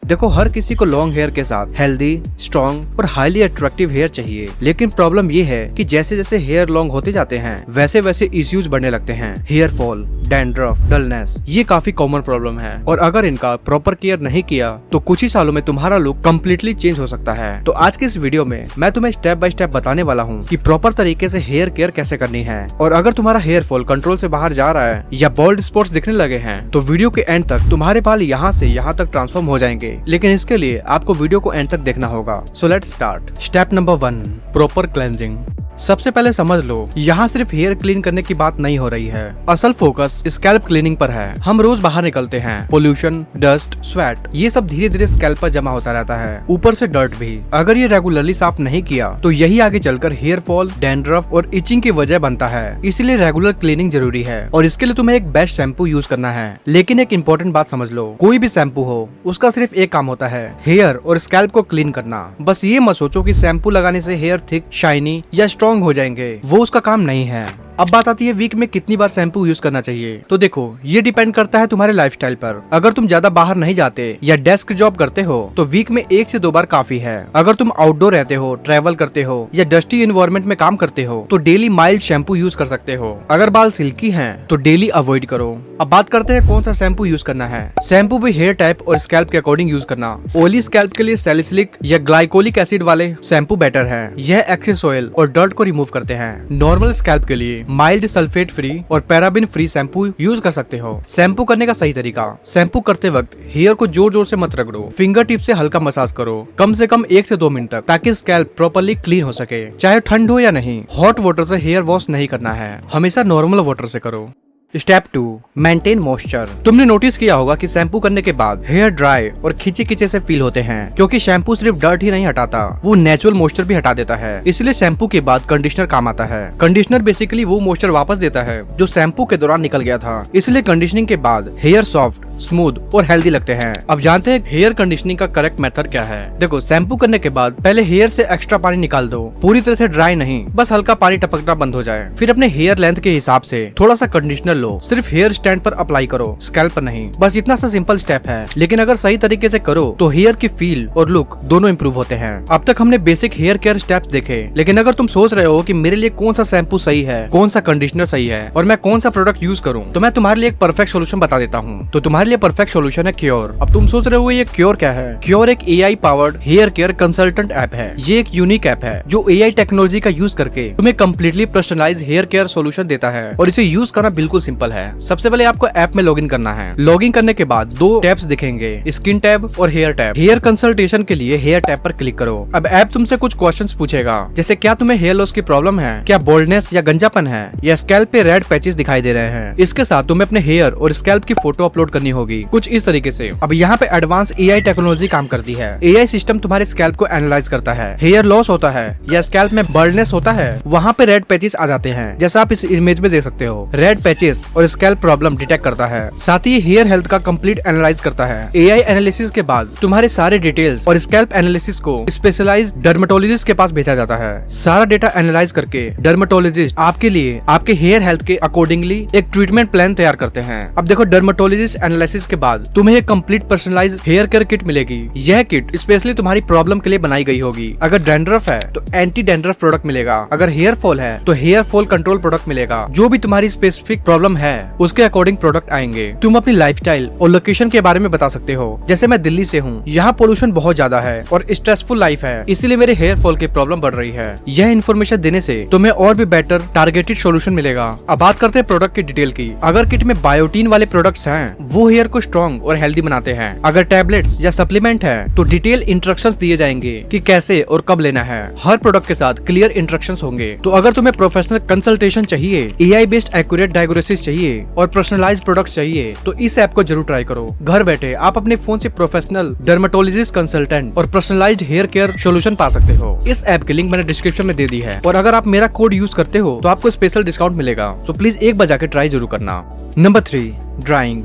देखो, हर किसी को लॉन्ग हेयर के साथ हेल्दी, स्ट्रॉन्ग और हाईली अट्रैक्टिव हेयर चाहिए, लेकिन प्रॉब्लम ये है कि जैसे जैसे हेयर लॉन्ग होते जाते हैं वैसे वैसे इश्यूज बढ़ने लगते हैं। हेयर फॉल, डैंड्रफ, डलनेस, ये काफी कॉमन प्रॉब्लम है और अगर इनका प्रॉपर केयर नहीं किया तो कुछ ही सालों में तुम्हारा लुक कम्प्लीटली चेंज हो सकता है। तो आज के इस वीडियो में मैं तुम्हें स्टेप बाय स्टेप बताने वाला हूँ कि प्रॉपर तरीके से हेयर केयर कैसे करनी है। और अगर तुम्हारा हेयर फॉल कंट्रोल से बाहर जा रहा है या बाल्ड स्पॉट्स दिखने लगे हैं तो वीडियो के एंड तक तुम्हारे बाल यहाँ से यहाँ तक ट्रांसफॉर्म हो जाएंगे, लेकिन इसके लिए आपको वीडियो को एंड तक देखना होगा। So let's start. Step number 1, proper cleansing. सबसे पहले समझ लो, यहाँ सिर्फ हेयर क्लीन करने की बात नहीं हो रही है, असल फोकस स्कैल्प क्लीनिंग पर है। हम रोज बाहर निकलते हैं, पोल्यूशन, डस्ट, स्वेट, ये सब धीरे धीरे स्कैल्प पर जमा होता रहता है, ऊपर से डर्ट भी। अगर ये रेगुलरली साफ नहीं किया तो यही आगे चलकर हेयर फॉल, डैंड्रफ और इचिंग की वजह बनता है। इसीलिए रेगुलर क्लीनिंग जरूरी है और इसके लिए तुम्हें एक बेस्ट शैम्पू यूज करना है। लेकिन एक इम्पोर्टेंट बात समझ लो, कोई भी शैम्पू हो उसका सिर्फ एक काम होता है, हेयर और स्कैल्प को क्लीन करना। बस ये मत सोचो कि शैम्पू लगाने से हेयर थिक, शाइनी या स्ट्रॉन्ग हो जाएंगे, वो उसका काम नहीं है। अब बात आती है वीक में कितनी बार शैम्पू यूज करना चाहिए। तो देखो, ये डिपेंड करता है तुम्हारे लाइफस्टाइल पर। अगर तुम ज्यादा बाहर नहीं जाते या डेस्क जॉब करते हो तो वीक में 1 से 2 बार काफी है। अगर तुम आउटडोर रहते हो, ट्रैवल करते हो या डस्टी एनवायरनमेंट में काम करते हो तो डेली माइल्ड शैम्पू यूज कर सकते हो। अगर बाल सिल्की हैं तो डेली अवॉइड करो। अब बात करते हैं कौन सा शैम्पू यूज करना है। शैम्पू भी हेयर टाइप और स्कैल्प के अकॉर्डिंग यूज करना। ऑयली स्कैल्प के लिए सैलिसिलिक या ग्लाइकोलिक एसिड वाले शैम्पू बेटर है, यह एक्सेस ऑयल और डर्ट को रिमूव करते हैं। नॉर्मल स्कैल्प के लिए माइल्ड सल्फेट फ्री और पैराबिन फ्री शैम्पू यूज कर सकते हो। शैम्पू करने का सही तरीका, शैम्पू करते वक्त हेयर को जोर जोर से मत रगड़ो, फिंगर टिप से हल्का मसाज करो, कम से कम 1 से 2 मिनट तक, ताकि स्कैल्प प्रॉपर्ली क्लीन हो सके। चाहे ठंड हो या नहीं, हॉट वाटर से हेयर वॉश नहीं करना है, हमेशा नॉर्मल वाटर से करो। Step 2, maintain moisture. तुमने नोटिस किया होगा कि शैम्पू करने के बाद हेयर ड्राई और खिंचे खिंचे से फील होते हैं, क्योंकि शैम्पू सिर्फ डर्ट ही नहीं हटाता, वो नेचुरल मॉइस्चर भी हटा देता है। इसलिए शैम्पू के बाद कंडीशनर काम आता है। कंडीशनर बेसिकली वो मॉइस्चर वापस देता है जो शैम्पू के दौरान निकल गया था। इसलिए कंडीशनिंग के बाद हेयर सॉफ्ट, स्मूथ और हेल्दी लगते हैं। अब जानते हैं हेयर कंडीशनिंग का करेक्ट मेथड क्या है। देखो, शैम्पू करने के बाद पहले हेयर से एक्स्ट्रा पानी निकाल दो, पूरी तरह से ड्राई नहीं, बस हल्का पानी टपकना बंद हो जाए। फिर अपने हेयर लेंथ के हिसाब से थोड़ा सा कंडीशनर लो, सिर्फ हेयर स्टैंड पर अप्लाई करो, स्कैल्प पर नहीं। बस इतना सा सिंपल स्टेप है, लेकिन अगर सही तरीके से करो तो हेयर की फील और लुक दोनों इंप्रूव होते हैं। अब तक हमने बेसिक हेयर केयर स्टेप्स देखे, लेकिन अगर तुम सोच रहे हो कि मेरे लिए कौन सा शैम्पू सही है, कौन सा कंडीशनर सही है और मैं कौन सा प्रोडक्ट यूज करूं, तो मैं तुम्हारे लिए एक परफेक्ट सोल्यूशन बता देता हूं। तो तुम्हारे लिए परफेक्ट सोल्यूशन है क्योर। अब तुम सोच रहे हो ये क्योर क्या है। क्योर एक AI powered hair care consultant app है। ये एक यूनिक ऐप है जो AI टेक्नोलॉजी का यूज करके तुम्हें completely personalise hair care solution देता है और इसे यूज करना बिल्कुल सिंपल है। सबसे पहले आपको ऐप में लॉगिन करना है। लॉगिन करने के बाद 2 टैब्स दिखेंगे, स्किन टैब और हेयर टैब। हेयर कंसल्टेशन के लिए हेयर टैब पर क्लिक करो। अब ऐप तुमसे कुछ क्वेश्चंस पूछेगा, जैसे क्या तुम्हें हेयर लॉस की प्रॉब्लम है, क्या बोल्डनेस या गंजापन है, या स्कैल्प पे रेड पैचेस दिखाई दे रहे हैं। इसके साथ तुम्हें अपने हेयर और स्कैल्प की फोटो अपलोड करनी होगी, कुछ इस तरीके से। अब यहाँ पे एडवांस AI टेक्नोलॉजी काम करती है। AI सिस्टम तुम्हारे स्कैल्प को एनालाइज करता है। हेयर लॉस होता है या स्कैल्प में बर्डनेस होता है, वहाँ पे रेड पैचेस आ जाते हैं, जैसा आप इस इमेज में देख सकते हो। रेड पैचेस और स्कैल्प प्रॉब्लम डिटेक्ट करता है, साथ ही हेयर हेल्थ का कंप्लीट एनालाइज करता है। AI एनालिसिस के बाद तुम्हारे सारे डिटेल्स और स्कैल्प एनालिसिस को स्पेशलाइज्ड डर्मेटोलॉजिस्ट के पास भेजा जाता है। सारा डेटा एनालाइज करके डर्मेटोलॉजिस्ट आपके लिए आपके हेयर हेल्थ के अकॉर्डिंगली एक ट्रीटमेंट प्लान तैयार करते हैं। अब देखो, डर्मेटोलॉजिस्ट एनालिसिस के बाद तुम्हें एक complete personalised hair care kit मिलेगी। यह किट स्पेशली तुम्हारी प्रॉब्लम के लिए बनाई गई होगी। अगर डैंड्रफ है तो एंटी डैंड्रफ प्रोडक्ट मिलेगा, अगर हेयर फॉल है तो हेयर फॉल कंट्रोल प्रोडक्ट मिलेगा। जो भी तुम्हारी स्पेसिफिक प्रॉब्लम है उसके अकॉर्डिंग प्रोडक्ट आएंगे। तुम अपनी लाइफस्टाइल और लोकेशन के बारे में बता सकते हो, जैसे मैं दिल्ली से हूँ, यहाँ पोल्यूशन बहुत ज्यादा है और स्ट्रेसफुल लाइफ है, इसीलिए मेरे हेयर फॉल की प्रॉब्लम बढ़ रही है। यह इन्फॉर्मेशन देने से तुम्हें और भी बेटर टारगेटेड सोल्यूशन मिलेगा। अब बात करते हैं प्रोडक्ट की डिटेल की। अगर किट में बायोटीन वाले प्रोडक्ट्स हैं, वो हेयर को स्ट्रॉन्ग और हेल्दी बनाते हैं। अगर टैबलेट्स या सप्लीमेंट है तो डिटेल इंस्ट्रक्शंस दिए जाएंगे कि कैसे और कब लेना है। हर प्रोडक्ट के साथ क्लियर इंस्ट्रक्शंस होंगे। तो अगर तुम्हें प्रोफेशनल कंसल्टेशन चाहिए, AI बेस्ड एक्यूरेट डायग्नोसिस चाहिए और पर्सनलाइज्ड प्रोडक्ट चाहिए तो इस ऐप को जरूर ट्राई करो। घर बैठे आप अपने फोन से प्रोफेशनल डर्मेटोलॉजिस्ट कंसल्टेंट और पर्सनलाइज्ड हेयर केयर सोल्यूशन पा सकते हो। इस ऐप की लिंक मैंने डिस्क्रिप्शन में दे दी है और अगर आप मेरा कोड यूज करते हो तो आपको स्पेशल डिस्काउंट मिलेगा। सो प्लीज एक बार जाके ट्राई जरूर करना। Number 3, drawing.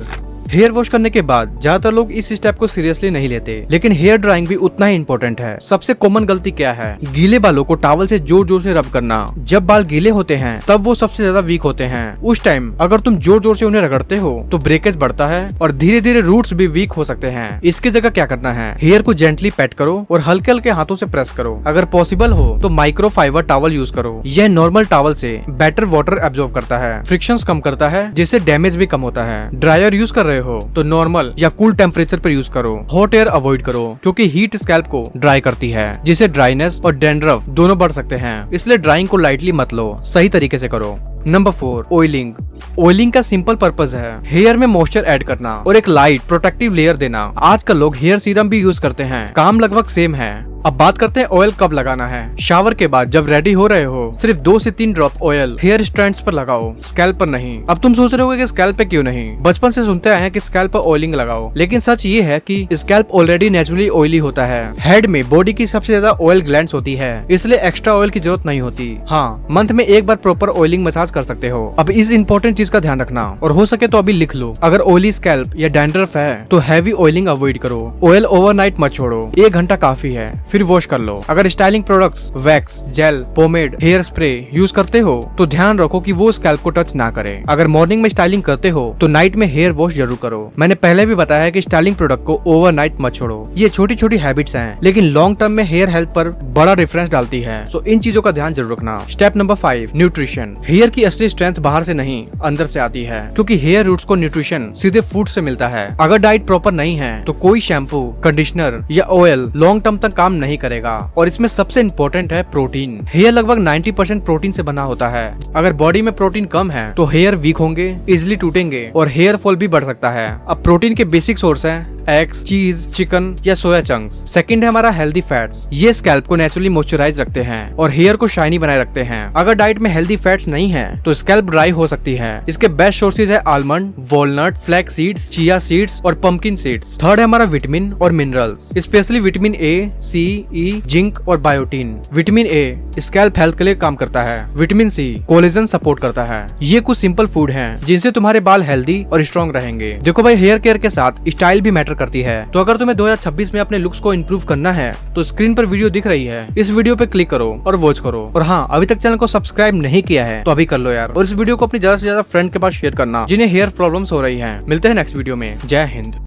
हेयर वॉश करने के बाद ज्यादातर लोग इस स्टेप को सीरियसली नहीं लेते, लेकिन हेयर ड्राइंग भी उतना ही इम्पोर्टेंट है। सबसे कॉमन गलती क्या है? गीले बालों को टॉवल से जोर जोर से रब करना। जब बाल गीले होते हैं तब वो सबसे ज्यादा वीक होते हैं। उस टाइम अगर तुम जोर जोर से उन्हें रगड़ते हो तो ब्रेकेज बढ़ता है और धीरे धीरे रूट्स भी वीक हो सकते हैं। इसकी जगह क्या करना है, हेयर को जेंटली पैट करो और हल्के हल्के हाथों से प्रेस करो। अगर पॉसिबल हो तो माइक्रो फाइबर टॉवल यूज करो। यह नॉर्मल टॉवल से बेटर वाटर एब्जॉर्ब करता है, फ्रिक्शंस कम करता है, जिससे डैमेज भी कम होता है। ड्रायर यूज कर रहे हो तो नॉर्मल या कूल टेम्परेचर पर यूज करो। हॉट एयर अवॉइड करो क्योंकि हीट स्कैल्प को ड्राई करती है, जिससे ड्राइनेस और डैंड्रफ दोनों बढ़ सकते हैं। इसलिए ड्राइंग को लाइटली मत लो, सही तरीके से करो। Number 4, oiling. ऑयलिंग का सिंपल पर्पस है हेयर में मॉइस्चर ऐड करना और एक लाइट प्रोटेक्टिव लेयर देना। आजकल लोग हेयर सीरम भी यूज करते हैं, काम लगभग सेम है। अब बात करते हैं ऑयल कब लगाना है। शावर के बाद जब रेडी हो रहे हो सिर्फ 2 से 3 ड्रॉप ऑयल हेयर स्ट्रैंड्स पर लगाओ, स्कैल्प पर नहीं। अब तुम सोच रहे होगे कि स्कैल्प पे क्यों नहीं? बचपन से सुनते आए हैं कि स्कैल्प पर ऑयलिंग लगाओ, लेकिन सच ये है कि स्कैल्प ऑलरेडी नेचुरली ऑयली होता है। हेड में बॉडी की सबसे ज्यादा ऑयल ग्लैंड्स होती है, इसलिए एक्स्ट्रा ऑयल की जरूरत नहीं होती। हाँ, मंथ में एक बार प्रॉपर ऑयलिंग मसाज कर सकते हो। अब इस इंपॉर्टेंट चीज का ध्यान रखना और हो सके तो अभी लिख लो। अगर ऑयली स्कैल्प या डैंड्रफ है तो हैवी ऑयलिंग अवॉइड करो। ऑयल ओवरनाइट मत छोड़ो, 1 घंटा काफी है, फिर वॉश कर लो। अगर styling products, wax, gel, pomade, hair spray use करते हो तो ध्यान रखो कि वो स्कैल्प को टच ना करे। अगर मॉर्निंग में स्टाइलिंग करते हो तो नाइट में हेयर वॉश जरूर करो। मैंने पहले भी बताया है कि स्टाइलिंग प्रोडक्ट को ओवरनाइट मत छोड़ो। ये छोटी छोटी हैबिट्स हैं, लेकिन लॉन्ग टर्म में हेयर हेल्थ पर बड़ा डिफरेंस डालती है। सो इन चीजों का ध्यान जरूर रखना। Step number 5, nutrition. हेयर की असली स्ट्रेंथ बाहर से नहीं, अंदर से आती है, क्योंकि हेयर रूट्स को न्यूट्रिशन सीधे फूड से मिलता है। अगर डाइट प्रॉपर नहीं है तो कोई शैम्पू, कंडीशनर या ऑयल लॉन्ग टर्म तक काम नहीं करेगा। और इसमें सबसे इंपॉर्टेंट है प्रोटीन। हेयर लगभग 90% प्रोटीन से बना होता है। अगर बॉडी में प्रोटीन कम है तो हेयर वीक होंगे, इजिली टूटेंगे और हेयर फॉल भी बढ़ सकता है। अब प्रोटीन के बेसिक सोर्स हैं एग्स, चीज, चिकन या सोया चंक्स। सेकंड है हमारा हेल्दी फैट्स। ये स्कैल्प को नेचुरली मॉइस्चराइज रखते हैं और हेयर को शाइनी बनाए रखते हैं। अगर डाइट में हेल्दी फैट्स नहीं है तो स्कैल्प ड्राई हो सकती है। इसके बेस्ट सोर्सेज है almond, walnut, flax seeds, chia seeds और पंपकिन सीड्स। थर्ड है हमारा विटामिन और minerals, specially vitamin A, C, E, zinc और biotin. Vitamin A scalp health के लिए काम करता है। विटामिन सी कोलेजन सपोर्ट करता है। ये कुछ सिंपल फूड हैं जिनसे तुम्हारे बाल हेल्दी और स्ट्रॉन्ग रहेंगे। देखो भाई, हेयर केयर के साथ स्टाइल भी मैटर करती है। तो अगर तुम्हें 2026 में अपने लुक्स को इंप्रूव करना है तो स्क्रीन पर वीडियो दिख रही है, इस वीडियो पे क्लिक करो और वॉच करो। और हाँ, अभी तक चैनल को सब्सक्राइब नहीं किया है तो अभी कर लो यार। और इस वीडियो को अपनी ज्यादा से ज्यादा फ्रेंड के पास शेयर करना जिन्हें हेयर प्रॉब्लम्स हो रही हैं। मिलते हैं नेक्स्ट वीडियो में। जय हिंद।